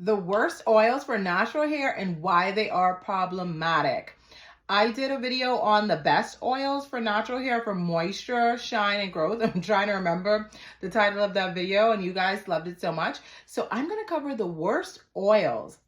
The worst oils for natural hair and why they are problematic. I did a video on the best oils for natural hair for moisture, shine, and growth. I'm trying to remember the title of that video, and you guys loved it so much. So I'm going to cover the worst oils.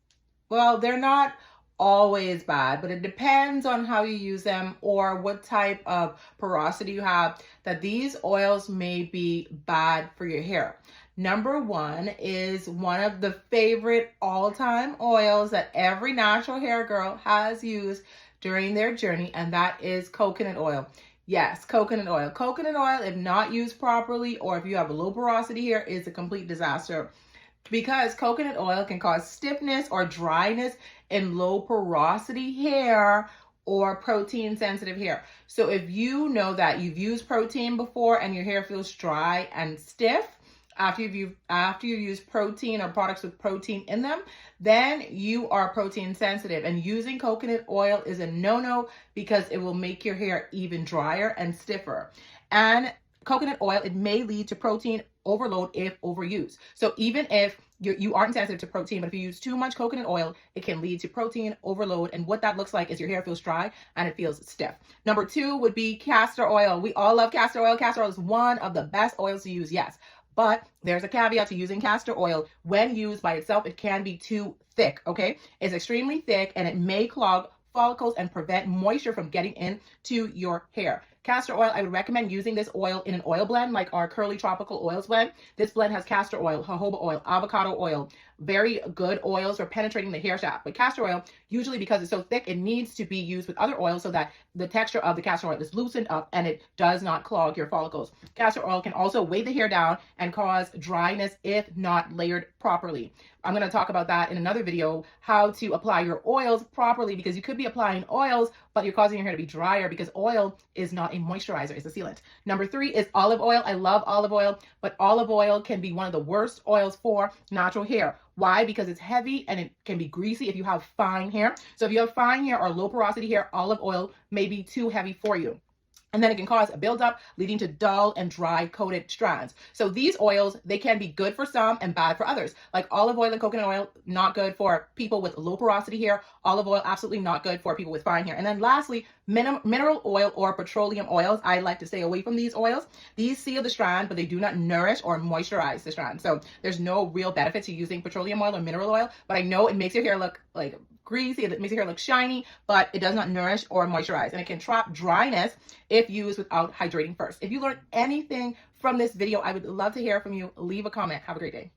Well, they're not always bad, but it depends on how you use them or what type of porosity you have, that these oils may be bad for your hair. Number one is one of the favorite all-time oils that every natural hair girl has used during their journey, and that is coconut oil. Yes, coconut oil. Coconut oil, if not used properly or if you have a low porosity hair, is a complete disaster because coconut oil can cause stiffness or dryness in low porosity hair or protein sensitive hair. So if you know that you've used protein before and your hair feels dry and stiff after you use protein or products with protein in them, then you are protein sensitive, and using coconut oil is a no-no because it will make your hair even drier and stiffer. And coconut oil, it may lead to protein overload if overused. So even if you aren't sensitive to protein, but if you use too much coconut oil, it can lead to protein overload. And what that looks like is your hair feels dry and it feels stiff. Number two would be castor oil. We all love castor oil. Castor oil is one of the best oils to use, yes. But there's a caveat to using castor oil. When used by itself, it can be too thick, okay? It's extremely thick and it may clog follicles and prevent moisture from getting into your hair. Castor oil, I would recommend using this oil in an oil blend like our Curly Tropical Oils blend. This blend has castor oil, jojoba oil, avocado oil, very good oils for penetrating the hair shaft. But castor oil, usually because it's so thick, it needs to be used with other oils so that the texture of the castor oil is loosened up and it does not clog your follicles. Castor oil can also weigh the hair down and cause dryness if not layered properly. I'm going to talk about that in another video, how to apply your oils properly, because you could be applying oils, but you're causing your hair to be drier because oil is not a moisturizer, it's a sealant. Number three is olive oil. I love olive oil, but olive oil can be one of the worst oils for natural hair. Why? Because it's heavy and it can be greasy if you have fine hair. So if you have fine hair or low porosity hair, olive oil may be too heavy for you. And then it can cause a buildup, leading to dull and dry coated strands. So these oils, they can be good for some and bad for others. Like olive oil and coconut oil, not good for people with low porosity hair. Olive oil, absolutely not good for people with fine hair. And then lastly, mineral oil or petroleum oils. I like to stay away from these oils. These seal the strand, but they do not nourish or moisturize the strand. So there's no real benefit to using petroleum oil or mineral oil, but I know it makes your hair look like greasy, it makes your hair look shiny, but it does not nourish or moisturize, and it can trap dryness if used without hydrating first. If you learned anything from this video, I would love to hear from you. Leave a comment. Have a great day.